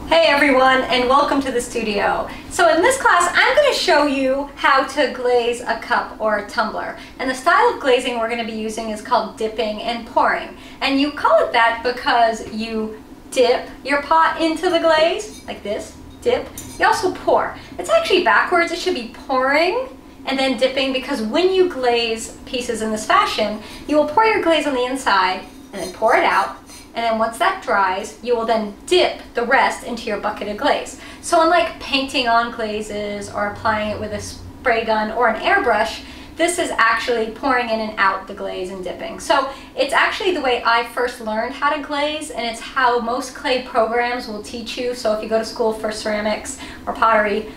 Hey everyone, and welcome to the studio. So in this class I'm going to show you how to glaze a cup or a tumbler. And the style of glazing we're going to be using is called dipping and pouring. And you call it that because you dip your pot into the glaze, like this, dip. You also pour. It's actually backwards. It should be pouring and then dipping, because when you glaze pieces in this fashion, you will pour your glaze on the inside and then pour it out. And then once that dries, you will then dip the rest into your bucket of glaze. So unlike painting on glazes or applying it with a spray gun or an airbrush, this is actually pouring in and out the glaze and dipping. So it's actually the way I first learned how to glaze, and it's how most clay programs will teach you. So if you go to school for ceramics or pottery,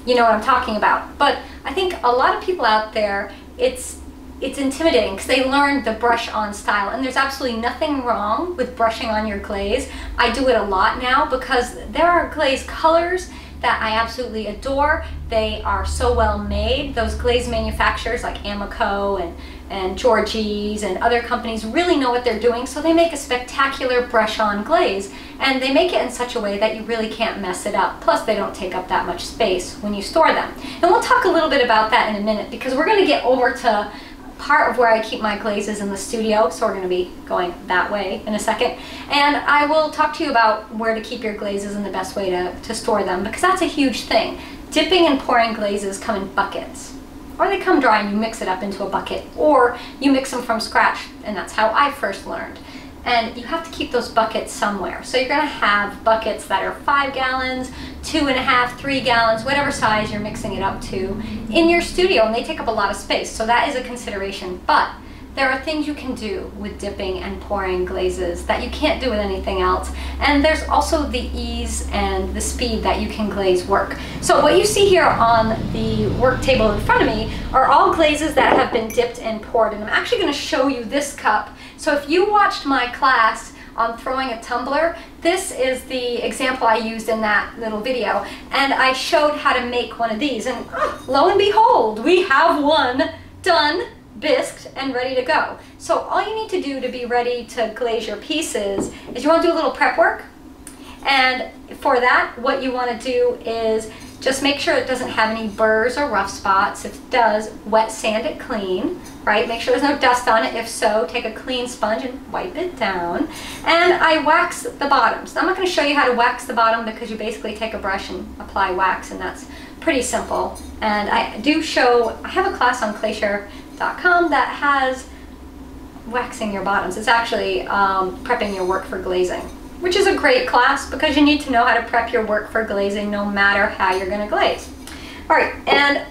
you know what I'm talking about. But I think a lot of people out there, it's intimidating because they learn the brush on style, and there's absolutely nothing wrong with brushing on your glaze. I do it a lot now because there are glaze colors that I absolutely adore. They are so well made. Those glaze manufacturers like Amico and Georgie's and other companies really know what they're doing, so they make a spectacular brush on glaze, and they make it in such a way that you really can't mess it up. Plus they don't take up that much space when you store them. And we'll talk a little bit about that in a minute, because we're going to get over to part of where I keep my glazes in the studio, so we're going to be going that way in a second. And I will talk to you about where to keep your glazes and the best way to store them, because that's a huge thing. Dipping and pouring glazes come in buckets, or they come dry and you mix it up into a bucket, or you mix them from scratch, and that's how I first learned. And you have to keep those buckets somewhere. So you're going to have buckets that are 5 gallons, 2.5, 3 gallons, whatever size you're mixing it up to in your studio, and they take up a lot of space. So that is a consideration. But there are things you can do with dipping and pouring glazes that you can't do with anything else. And there's also the ease and the speed that you can glaze work. So what you see here on the work table in front of me are all glazes that have been dipped and poured. And I'm actually going to show you this cup. So if you watched my class on throwing a tumbler, this is the example I used in that little video. And I showed how to make one of these. And lo and behold, we have one done, bisqued, and ready to go. So all you need to do to be ready to glaze your pieces is you want to do a little prep work. And for that, what you want to do is just make sure it doesn't have any burrs or rough spots. If it does, wet sand it clean, right? Make sure there's no dust on it. If so, take a clean sponge and wipe it down. And I wax the bottoms. Now, I'm not going to show you how to wax the bottom, because you basically take a brush and apply wax, and that's pretty simple. And I have a class on clayshare.com that has waxing your bottoms. It's actually prepping your work for glazing, which is a great class because you need to know how to prep your work for glazing no matter how you're going to glaze. All right, and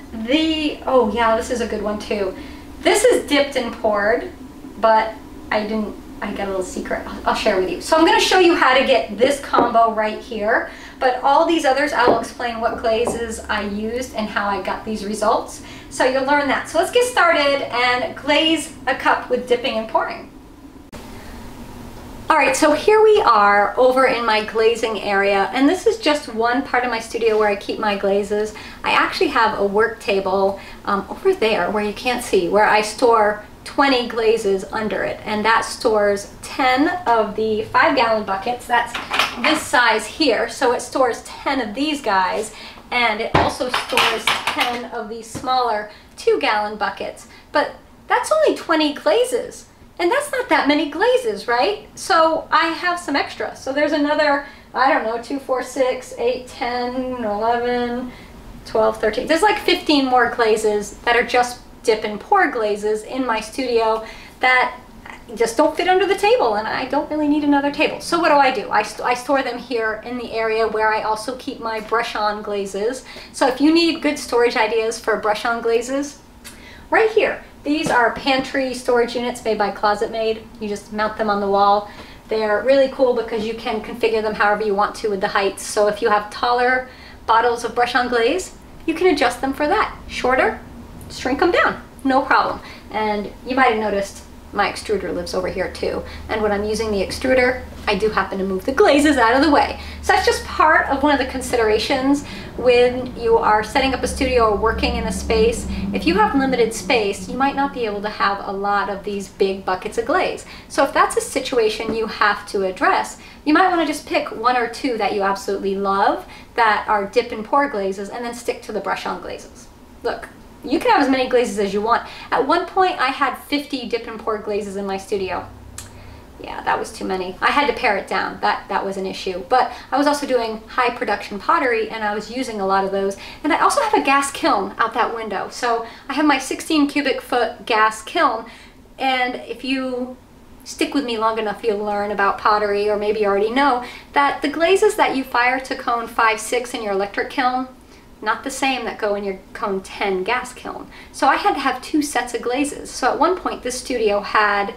oh yeah, this is a good one too. This is dipped and poured, but I got a little secret I'll share with you. So I'm going to show you how to get this combo right here, but all these others I will explain what glazes I used and how I got these results. So you'll learn that. So let's get started and glaze a cup with dipping and pouring. All right, so here we are over in my glazing area, and this is just one part of my studio where I keep my glazes. I actually have a work table over there where you can't see, where I store 20 glazes under it, and that stores 10 of the 5-gallon buckets. That's this size here, so it stores 10 of these guys, and it also stores 10 of these smaller 2-gallon buckets. But that's only 20 glazes. And that's not that many glazes, right? So I have some extra. So there's another, I don't know, 2, 4, 6, 8, 10, 11, 12, 13. There's like 15 more glazes that are just dip and pour glazes in my studio that just don't fit under the table, and I don't really need another table. So what do? I store them here in the area where I also keep my brush-on glazes. So if you need good storage ideas for brush-on glazes, right here. These are pantry storage units made by Closet Made. You just mount them on the wall. They're really cool because you can configure them however you want to with the heights. So if you have taller bottles of brush-on glaze, you can adjust them for that. Shorter, shrink them down, no problem. And you might have noticed my extruder lives over here too. And when I'm using the extruder, I do happen to move the glazes out of the way. So that's just part of one of the considerations when you are setting up a studio or working in a space. If you have limited space, you might not be able to have a lot of these big buckets of glaze. So if that's a situation you have to address, you might want to just pick one or two that you absolutely love that are dip and pour glazes, and then stick to the brush-on glazes. Look, you can have as many glazes as you want. At one point, I had 50 dip and pour glazes in my studio. Yeah, that was too many. I had to pare it down. That was an issue. But I was also doing high production pottery, and I was using a lot of those. And I also have a gas kiln out that window. So I have my 16 cubic foot gas kiln, and if you stick with me long enough, you'll learn about pottery, or maybe you already know that the glazes that you fire to cone 5, 6 in your electric kiln, not the same that go in your cone 10 gas kiln. So I had to have 2 sets of glazes. So at one point, this studio had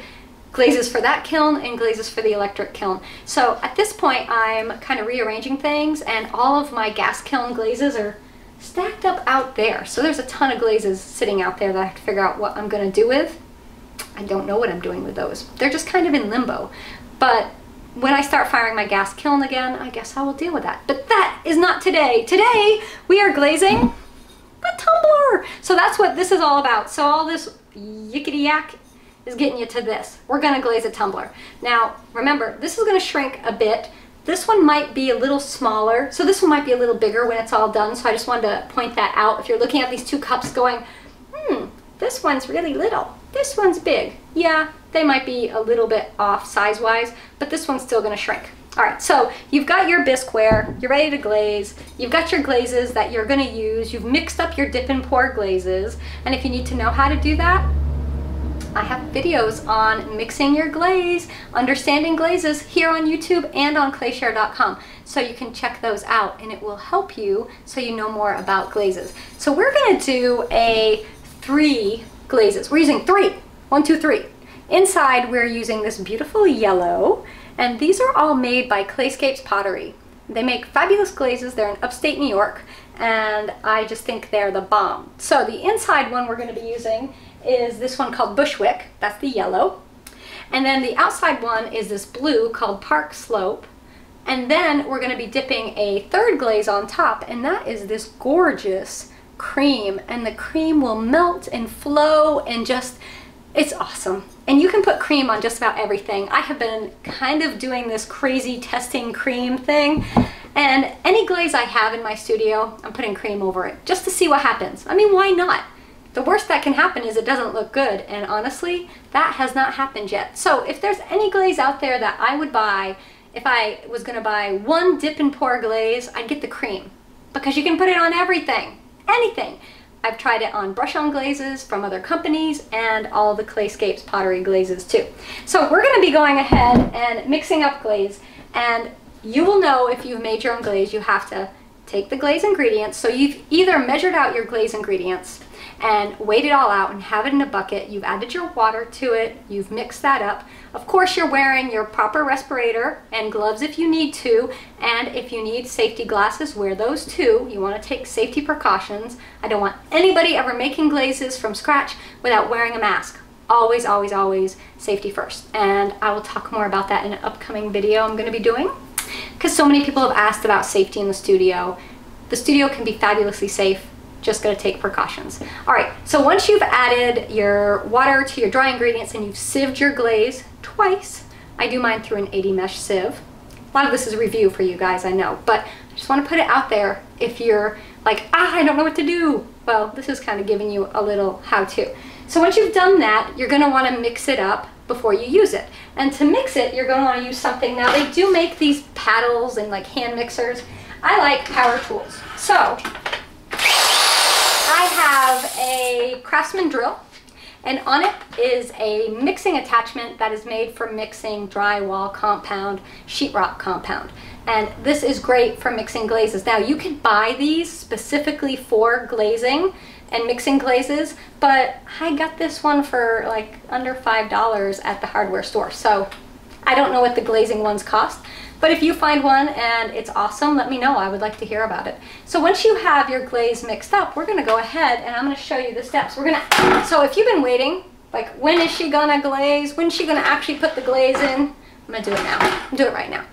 glazes for that kiln and glazes for the electric kiln. So at this point, I'm kind of rearranging things, and all of my gas kiln glazes are stacked up out there. So there's a ton of glazes sitting out there that I have to figure out what I'm going to do with. I don't know what I'm doing with those. They're just kind of in limbo. But when I start firing my gas kiln again, I guess I will deal with that. But that is not today. Today, we are glazing a tumbler. So that's what this is all about. So all this yickety-yak is getting you to this. We're gonna glaze a tumbler. Now, remember, this is gonna shrink a bit. This one might be a little smaller, so this one might be a little bigger when it's all done, so I just wanted to point that out. If you're looking at these 2 cups going, this one's really little, this one's big. Yeah, they might be a little bit off size-wise, but this one's still gonna shrink. All right, so you've got your bisqueware, you're ready to glaze, you've got your glazes that you're gonna use, you've mixed up your dip and pour glazes, and if you need to know how to do that, I have videos on mixing your glaze, understanding glazes here on YouTube and on clayshare.com. So you can check those out, and it will help you so you know more about glazes. So we're gonna do 3 glazes. We're using 3. 1, 2, 3. Inside, we're using this beautiful yellow, and these are all made by Clayscapes Pottery. They make fabulous glazes. They're in upstate New York, and I just think they're the bomb. So the inside one we're gonna be using is this one called Bushwick. That's the yellow. And then the outside one is this blue called Park Slope. And then we're going to be dipping a 3rd glaze on top, and that is this gorgeous cream. And the cream will melt and flow, and just, it's awesome. And you can put cream on just about everything. I have been kind of doing this crazy testing cream thing, and any glaze I have in my studio, I'm putting cream over it just to see what happens. I mean, why not? The worst that can happen is it doesn't look good, and honestly, that has not happened yet. So if there's any glaze out there that I would buy, if I was gonna buy 1 dip and pour glaze, I'd get the cream, because you can put it on everything, anything. I've tried it on brush-on glazes from other companies and all the Clayscapes pottery glazes too. So we're gonna be going ahead and mixing up glaze, and you will know if you've made your own glaze, you have to take the glaze ingredients. So you've either measured out your glaze ingredients and weighed it all out and have it in a bucket. You've added your water to it, you've mixed that up. Of course, you're wearing your proper respirator and gloves if you need to, and if you need safety glasses, wear those too. You want to take safety precautions. I don't want anybody ever making glazes from scratch without wearing a mask. Always, always, always safety first. And I will talk more about that in an upcoming video I'm going to be doing, because so many people have asked about safety in the studio. The studio can be fabulously safe. Just going to take precautions. All right, so once you've added your water to your dry ingredients and you've sieved your glaze twice, I do mine through an 80 mesh sieve. A lot of this is a review for you guys, I know, but I just want to put it out there if you're like, I don't know what to do. Well, this is kind of giving you a little how-to. So once you've done that, you're going to want to mix it up before you use it. And to mix it, you're going to want to use something. Now, they do make these paddles and like hand mixers. I like power tools. So I have a Craftsman drill, and on it is a mixing attachment that is made for mixing drywall compound, sheetrock compound. And this is great for mixing glazes. Now, you can buy these specifically for glazing and mixing glazes, but I got this one for like under $5 at the hardware store. So I don't know what the glazing ones cost, but if you find one and it's awesome, let me know. I would like to hear about it. So once you have your glaze mixed up, we're gonna go ahead and I'm gonna show you the steps. So if you've been waiting, like when is she gonna glaze? When's she gonna actually put the glaze in? I'm gonna do it now. I'm gonna do it right now.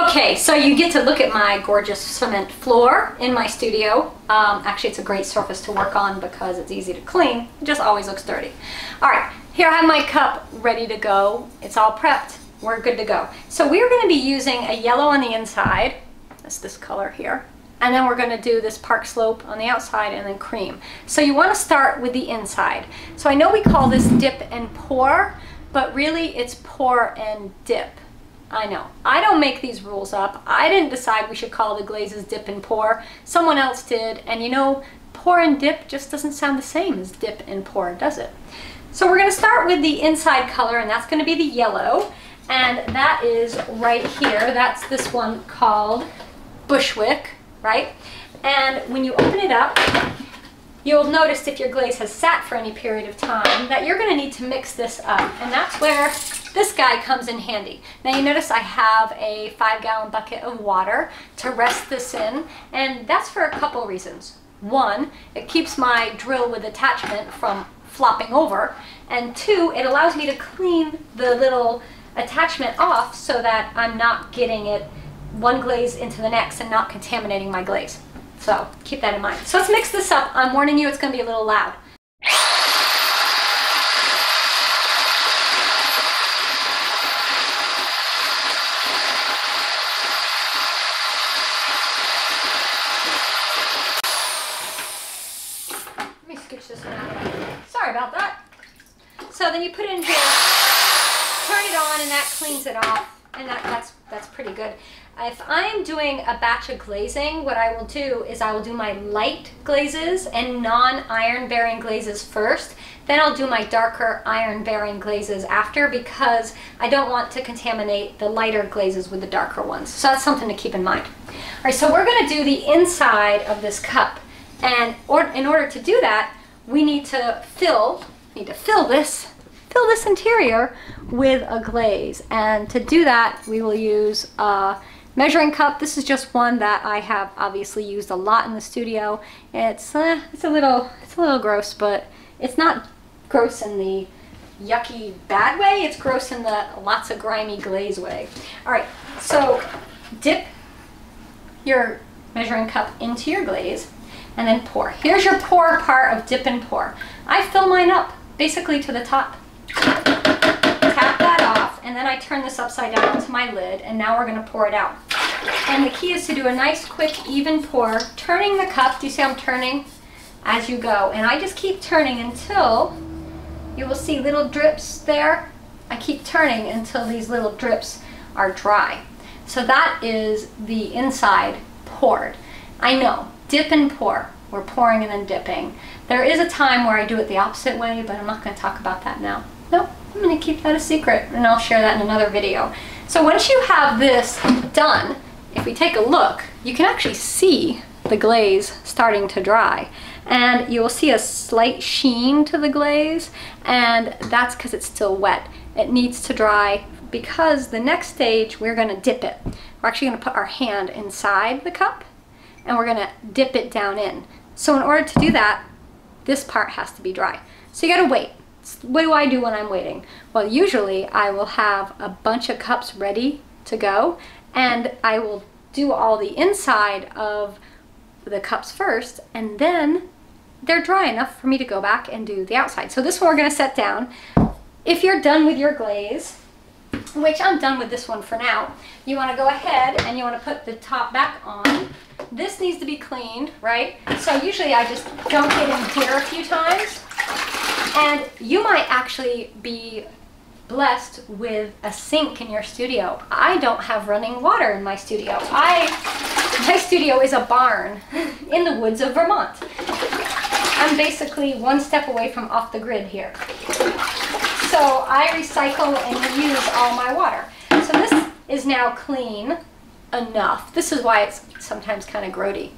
Okay, so you get to look at my gorgeous cement floor in my studio. Actually, it's a great surface to work on because it's easy to clean. It just always looks dirty. All right, here I have my cup ready to go. It's all prepped. We're good to go. So we're going to be using a yellow on the inside. That's this color here. And then we're going to do this Park Slope on the outside and then cream. So you want to start with the inside. So I know we call this dip and pour, but really it's pour and dip. I know. I don't make these rules up. I didn't decide we should call the glazes dip and pour. Someone else did. And you know, pour and dip just doesn't sound the same as dip and pour, does it? So we're going to start with the inside color, and that's going to be the yellow. And that is right here. That's this one called Bushwick, right? And when you open it up, you'll notice if your glaze has sat for any period of time that you're going to need to mix this up. And that's where this guy comes in handy. Now you notice I have a 5-gallon bucket of water to rest this in, and that's for a couple reasons. One, it keeps my drill with attachment from flopping over, and two, it allows me to clean the little attachment off so that I'm not getting it one glaze into the next and not contaminating my glaze. So keep that in mind. So let's mix this up. I'm warning you, it's going to be a little loud. Sorry about that. So then you put it in here, turn it on, and that cleans it off, and that's pretty good. If I'm doing a batch of glazing, what I will do is I will do my light glazes and non-iron bearing glazes first, then I'll do my darker iron bearing glazes after, because I don't want to contaminate the lighter glazes with the darker ones. So that's something to keep in mind. All right, so we're going to do the inside of this cup, and in order to do that, we need to fill this interior with a glaze. And to do that, we will use a measuring cup. This is just one that I have obviously used a lot in the studio. It's a little gross, but it's not gross in the yucky bad way. It's gross in the lots of grimy glaze way. All right, so dip your measuring cup into your glaze and then pour. Here's your pour part of dip and pour. I fill mine up basically to the top. Tap that off, and then I turn this upside down onto my lid, and now we're going to pour it out. And the key is to do a nice quick even pour, turning the cup. Do you see I'm turning as you go? And I just keep turning until you will see little drips there. I keep turning until these little drips are dry. So that is the inside poured. I know, dip and pour. We're pouring and then dipping. There is a time where I do it the opposite way, but I'm not going to talk about that now. Nope, I'm going to keep that a secret, and I'll share that in another video. So once you have this done, if we take a look, you can actually see the glaze starting to dry. And you will see a slight sheen to the glaze, and that's because it's still wet. It needs to dry because the next stage we're going to dip it. We're actually going to put our hand inside the cup, and we're going to dip it down in. So in order to do that, this part has to be dry. So you got to wait. What do I do when I'm waiting? Well, usually I will have a bunch of cups ready to go, and I will do all the inside of the cups first, and then they're dry enough for me to go back and do the outside. So this one we're going to set down. If you're done with your glaze, which I'm done with this one for now, you want to go ahead and you want to put the top back on. This needs to be cleaned, right? So usually I just dunk it in here a few times. And you might actually be blessed with a sink in your studio. I don't have running water in my studio. My studio is a barn in the woods of Vermont. I'm basically one step away from off the grid here. So I recycle and reuse all my water. So this is now clean enough. This is why it's sometimes kind of grody.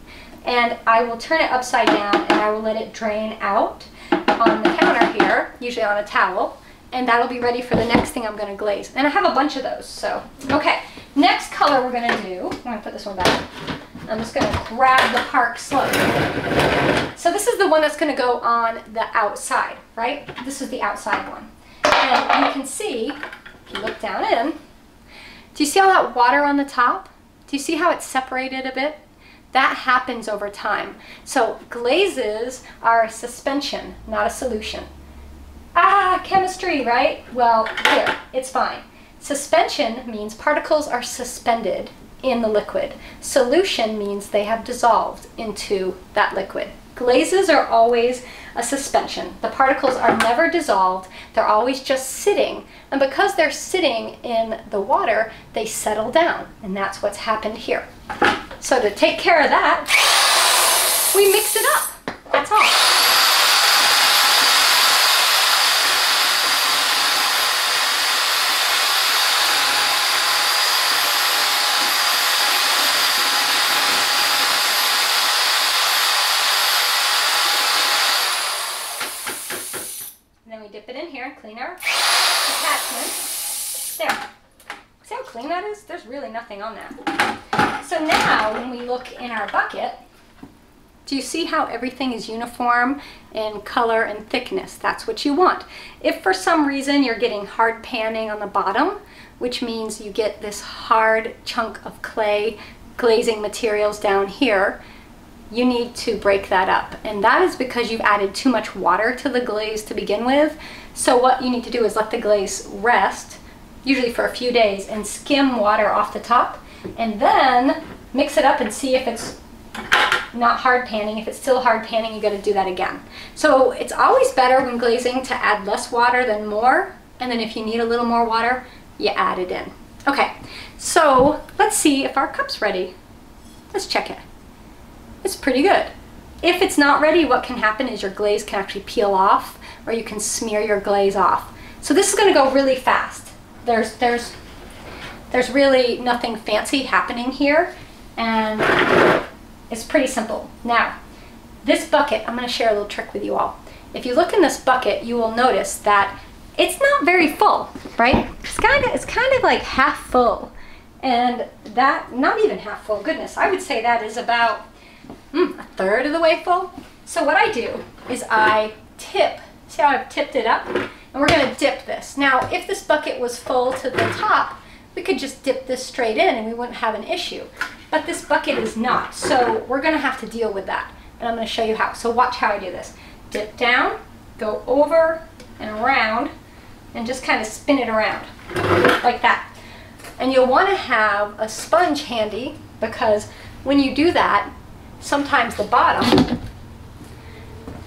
And I will turn it upside down and I will let it drain out on the counter here, usually on a towel, and that'll be ready for the next thing I'm going to glaze. And I have a bunch of those, so. Okay, next color we're going to do, I'm going to put this one back. I'm just going to grab the Park Slope. So this is the one that's going to go on the outside, right? This is the outside one. And you can see, if you look down in, do you see all that water on the top? Do you see how it's separated a bit? That happens over time. So glazes are a suspension, not a solution. Ah, chemistry, right? Well, here, it's fine. Suspension means particles are suspended in the liquid. Solution means they have dissolved into that liquid. Glazes are always a suspension. The particles are never dissolved. They're always just sitting. And because they're sitting in the water, they settle down. And that's what's happened here. So to take care of that, we mix it up. That's all. Dip it in here and clean our attachment. There. See how clean that is? There's really nothing on that. So now when we look in our bucket, do you see how everything is uniform in color and thickness? That's what you want. If for some reason you're getting hard panning on the bottom, which means you get this hard chunk of clay glazing materials down here, you need to break that up. And that is because you've added too much water to the glaze to begin with. So what you need to do is let the glaze rest, usually for a few days, and skim water off the top, and then mix it up and see if it's not hard panning. If it's still hard panning, you got to do that again. So it's always better when glazing to add less water than more, and then if you need a little more water, you add it in. Okay, so let's see if our cup's ready. Let's check it. It's pretty good. If it's not ready, what can happen is your glaze can actually peel off, or you can smear your glaze off. So this is going to go really fast. There's really nothing fancy happening here, and it's pretty simple. Now, this bucket, I'm going to share a little trick with you all. If you look in this bucket, you will notice that it's not very full, right? It's kind of like half full, and that, not even half full, goodness, I would say that is about a third of the way full. So what I do is I tip, see how I've tipped it up? And we're going to dip this. Now, if this bucket was full to the top, we could just dip this straight in and we wouldn't have an issue. But this bucket is not, so we're going to have to deal with that. And I'm going to show you how. So watch how I do this. Dip down, go over and around, and just kind of spin it around like that. And you'll want to have a sponge handy, because when you do that, sometimes the bottom,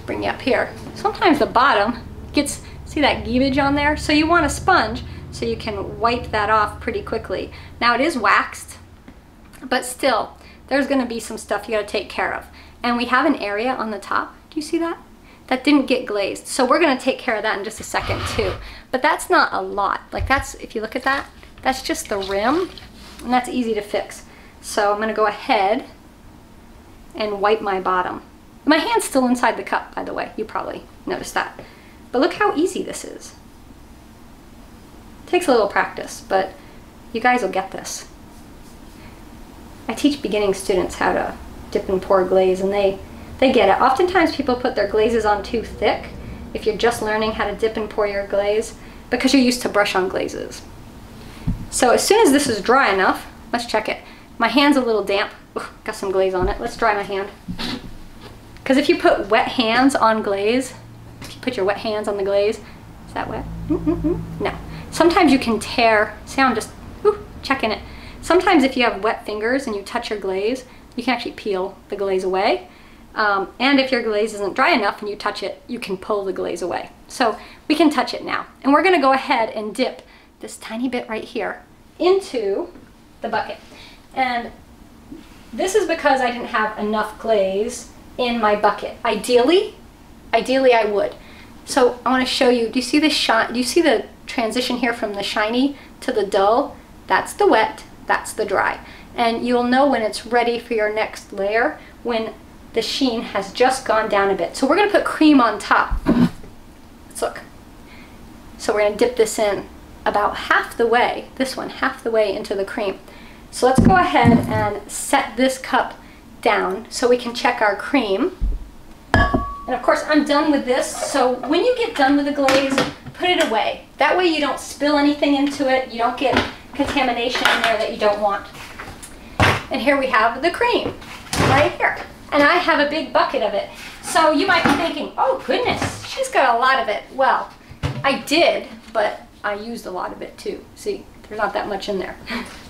bring you up here, sometimes the bottom gets, see that geevage on there? So you want a sponge so you can wipe that off pretty quickly. Now it is waxed, but still, there's going to be some stuff you got to take care of. And we have an area on the top, do you see that? That didn't get glazed. So we're going to take care of that in just a second too. But that's not a lot. Like that's, if you look at that, that's just the rim, and that's easy to fix. So I'm going to go ahead and wipe my bottom. My hand's still inside the cup, by the way. You probably noticed that. But look how easy this is. It takes a little practice, but you guys will get this. I teach beginning students how to dip and pour glaze, and they get it. Oftentimes people put their glazes on too thick if you're just learning how to dip and pour your glaze, because you're used to brush on glazes. So as soon as this is dry enough, let's check it. My hand's a little damp. Ugh, got some glaze on it. Let's dry my hand. Because if you put wet hands on glaze, if you put your wet hands on the glaze, is that wet? No. Sometimes you can tear, see how I'm just checking it. Sometimes if you have wet fingers and you touch your glaze, you can actually peel the glaze away. And if your glaze isn't dry enough and you touch it, you can pull the glaze away. So we can touch it now. And we're going to go ahead and dip this tiny bit right here into the bucket. And this is because I didn't have enough glaze in my bucket. Ideally I would. So I want to show you, do you see the shine? Do you see the transition here from the shiny to the dull? That's the wet, that's the dry. And you'll know when it's ready for your next layer when the sheen has just gone down a bit. So we're going to put cream on top. Let's look. So we're going to dip this in about half the way, this one, half the way into the cream. So let's go ahead and set this cup down so we can check our cream. And of course I'm done with this, so when you get done with the glaze, put it away. That way you don't spill anything into it. You don't get contamination in there that you don't want. And here we have the cream right here. And I have a big bucket of it. So you might be thinking, oh goodness, she's got a lot of it. Well, I did, but I used a lot of it too. See, there's not that much in there.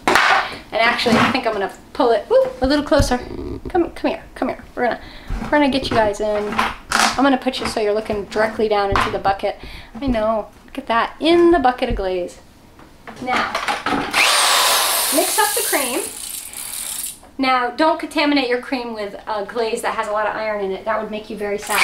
And actually, I think I'm gonna pull it a little closer. Come here. We're gonna get you guys in. I'm gonna put you so you're looking directly down into the bucket. I know, look at that, in the bucket of glaze. Now, mix up the cream. Now, don't contaminate your cream with a glaze that has a lot of iron in it. That would make you very sad.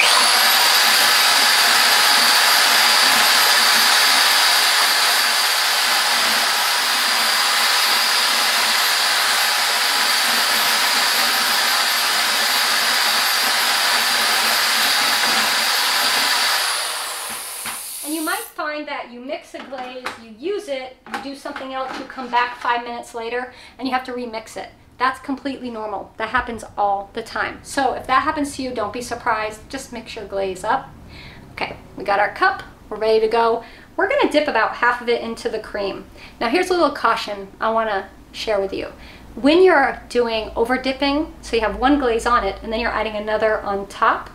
And you might find that you mix a glaze, you use it, you do something else, you come back 5 minutes later, and you have to remix it. That's completely normal. That happens all the time. So if that happens to you, don't be surprised. Just mix your glaze up. Okay, we got our cup. We're ready to go. We're gonna dip about half of it into the cream. Now here's a little caution I wanna share with you. When you're doing over dipping, so you have one glaze on it and then you're adding another on top,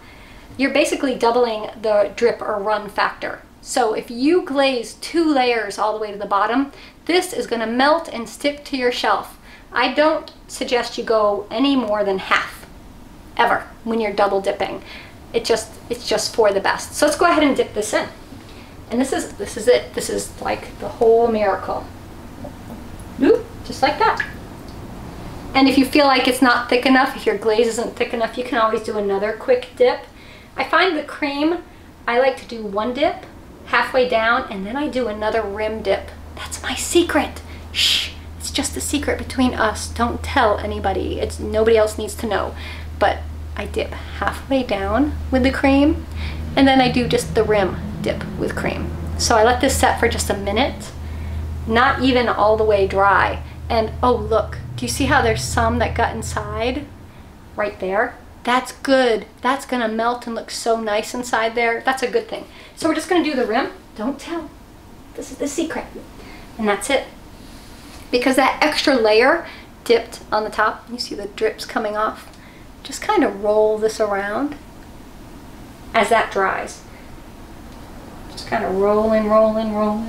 you're basically doubling the drip or run factor. So if you glaze 2 layers all the way to the bottom, this is gonna melt and stick to your shelf. I don't suggest you go any more than half, ever, when you're double dipping. It's just for the best. So let's go ahead and dip this in. And this is it. This is like the whole miracle. Oop, just like that. And if you feel like it's not thick enough, if your glaze isn't thick enough, you can always do another quick dip. I find the cream, I like to do one dip halfway down and then I do another rim dip. That's my secret. Shh. It's just a secret between us. Don't tell anybody. Nobody else needs to know. But I dip halfway down with the cream and then I do just the rim dip with cream. So I let this set for just a minute, not even all the way dry. And oh look, do you see how there's some that got inside right there? That's good. That's gonna melt and look so nice inside there. That's a good thing. So we're just gonna do the rim. Don't tell. This is the secret. And that's it. Because that extra layer dipped on the top, you see the drips coming off, just kind of roll this around as that dries. Just kind of rolling. Are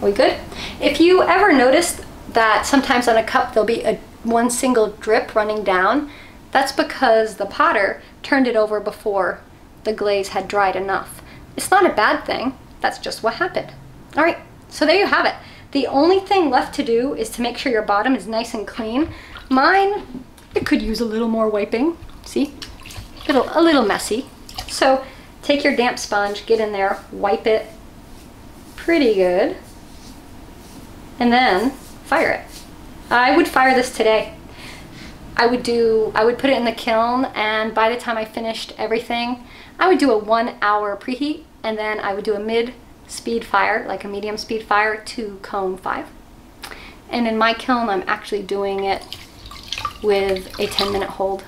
we good? If you ever noticed that sometimes on a cup there'll be one single drip running down, that's because the potter turned it over before the glaze had dried enough. It's not a bad thing, that's just what happened. All right, so there you have it. The only thing left to do is to make sure your bottom is nice and clean. Mine, it could use a little more wiping. See, a little messy. So take your damp sponge, get in there, wipe it pretty good, and then fire it. I would fire this today. I would put it in the kiln, and by the time I finished everything, I would do a 1 hour preheat, and then I would do a mid-speed fire, like a medium speed fire, to cone 5. And in my kiln, I'm actually doing it with a 10-minute hold.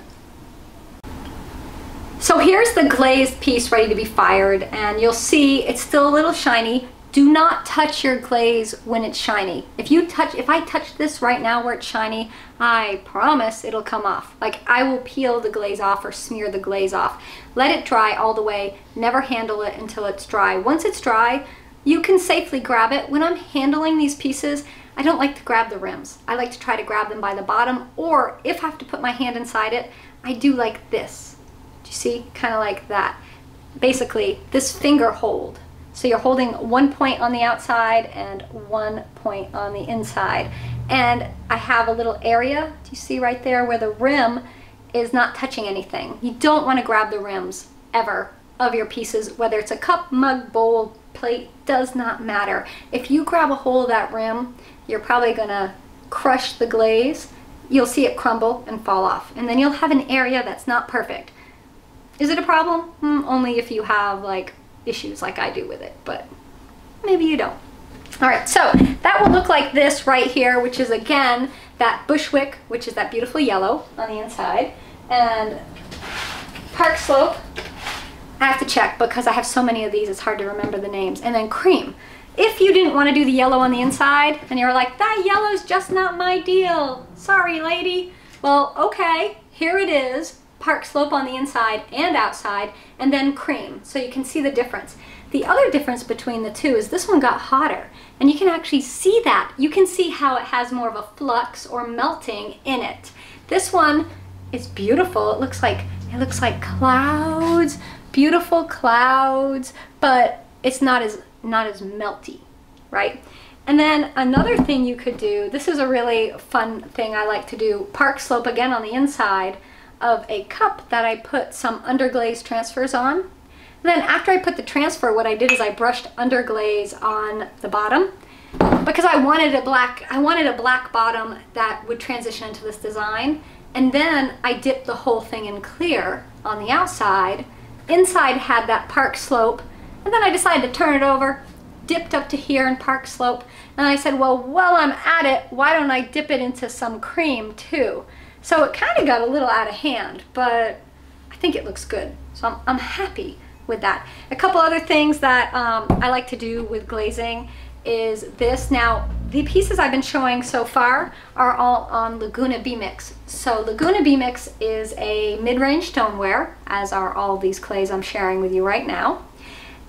So here's the glazed piece ready to be fired, and you'll see it's still a little shiny. Do not touch your glaze when it's shiny. If I touch this right now where it's shiny, I promise it'll come off. Like, I will peel the glaze off or smear the glaze off. Let it dry all the way. Never handle it until it's dry. Once it's dry, you can safely grab it. When I'm handling these pieces, I don't like to grab the rims. I like to try to grab them by the bottom, or if I have to put my hand inside it, I do like this. Do you see? Kind of like that. Basically, this finger hold. So you're holding 1 point on the outside and 1 point on the inside. And I have a little area, do you see right there, where the rim is not touching anything. You don't want to grab the rims, ever, of your pieces, whether it's a cup, mug, bowl, plate, does not matter. If you grab a hold of that rim, you're probably gonna crush the glaze. You'll see it crumble and fall off. And then you'll have an area that's not perfect. Is it a problem? Only if you have like issues like I do with it, but maybe you don't. All right, so that will look like this right here, which is again that Bushwick, which is that beautiful yellow on the inside, and Park Slope, I have to check because I have so many of these, it's hard to remember the names. And then cream. If you didn't want to do the yellow on the inside and you're like, that yellow's just not my deal, sorry lady. Well, okay, here it is, Park Slope on the inside and outside, and then cream, so you can see the difference. The other difference between the two is this one got hotter, and you can actually see that. You can see how it has more of a flux or melting in it. This one is beautiful. It looks like clouds, beautiful clouds, but it's not as melty, right? And then another thing you could do, this is a really fun thing I like to do, Park Slope again on the inside of a cup that I put some underglaze transfers on. And then after I put the transfer, what I did is I brushed underglaze on the bottom because I wanted a black bottom that would transition into this design. And then I dipped the whole thing in clear on the outside. Inside had that Park Slope, and then I decided to turn it over, dipped up to here in Park Slope, and I said, well, while I'm at it, why don't I dip it into some cream too? So it kind of got a little out of hand, but I think it looks good. So I'm happy with that. A couple other things that I like to do with glazing is this. Now, the pieces I've been showing so far are all on Laguna Bmix. So Laguna Bmix is a mid-range stoneware, as are all these clays I'm sharing with you right now.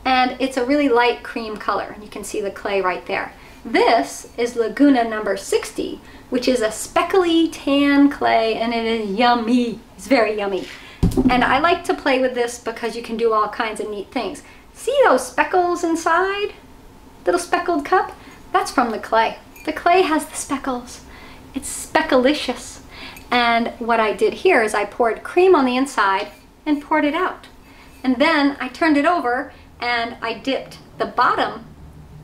And it's a really light cream color, and you can see the clay right there. This is Laguna number 60, which is a speckly tan clay, and it is yummy. It's very yummy. And I like to play with this because you can do all kinds of neat things. See those speckles inside? Little speckled cup? That's from the clay. The clay has the speckles. It's speckalicious. And what I did here is I poured cream on the inside and poured it out. And then I turned it over and I dipped the bottom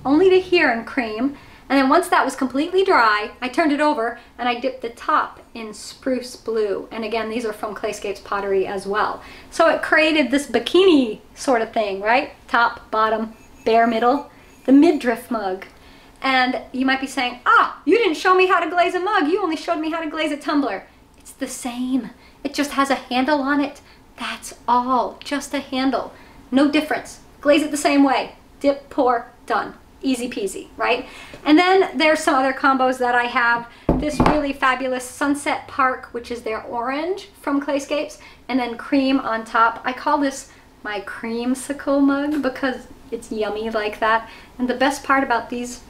only to here in cream. And then once that was completely dry, I turned it over and I dipped the top in Spruce Blue. And again, these are from Clayscapes Pottery as well. So it created this bikini sort of thing, right? Top, bottom, bare middle, the midriff mug. And you might be saying, ah, you didn't show me how to glaze a mug. You only showed me how to glaze a tumbler. It's the same. It just has a handle on it. That's all, just a handle. No difference. Glaze it the same way. Dip, pour, done. Easy peasy, right? And then there's some other combos that I have. This really fabulous Sunset Park, which is their orange from Clayscapes, and then cream on top. I call this my Creamsicle Mug because it's yummy like that. And the best part about these,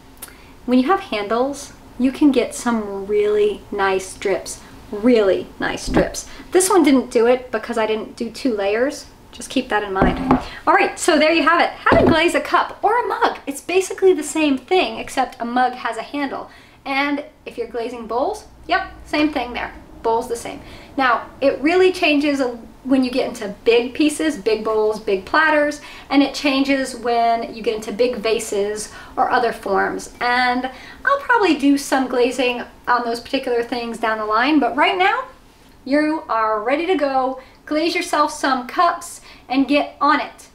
when you have handles, you can get some really nice drips. Really nice drips. This one didn't do it because I didn't do 2 layers. Just keep that in mind. All right, so there you have it. How to glaze a cup or a mug. It's basically the same thing, except a mug has a handle. And if you're glazing bowls, yep, same thing there. Bowls the same. Now, it really changes when you get into big pieces, big bowls, big platters, and it changes when you get into big vases or other forms. And I'll probably do some glazing on those particular things down the line, but right now, you are ready to go. Glaze yourself some cups and get on it.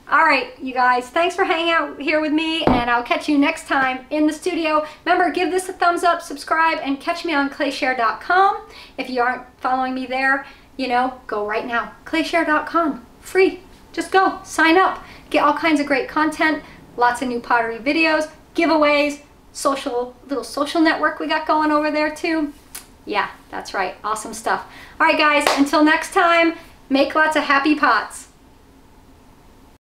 All right, you guys, thanks for hanging out here with me, and I'll catch you next time in the studio. Remember, give this a thumbs up, subscribe, and catch me on clayshare.com. If you aren't following me there, you know, go right now. clayshare.com, free. Just go, sign up. Get all kinds of great content, lots of new pottery videos, giveaways, little social network we got going over there too. Yeah, that's right, awesome stuff. All right, guys, until next time, make lots of happy pots.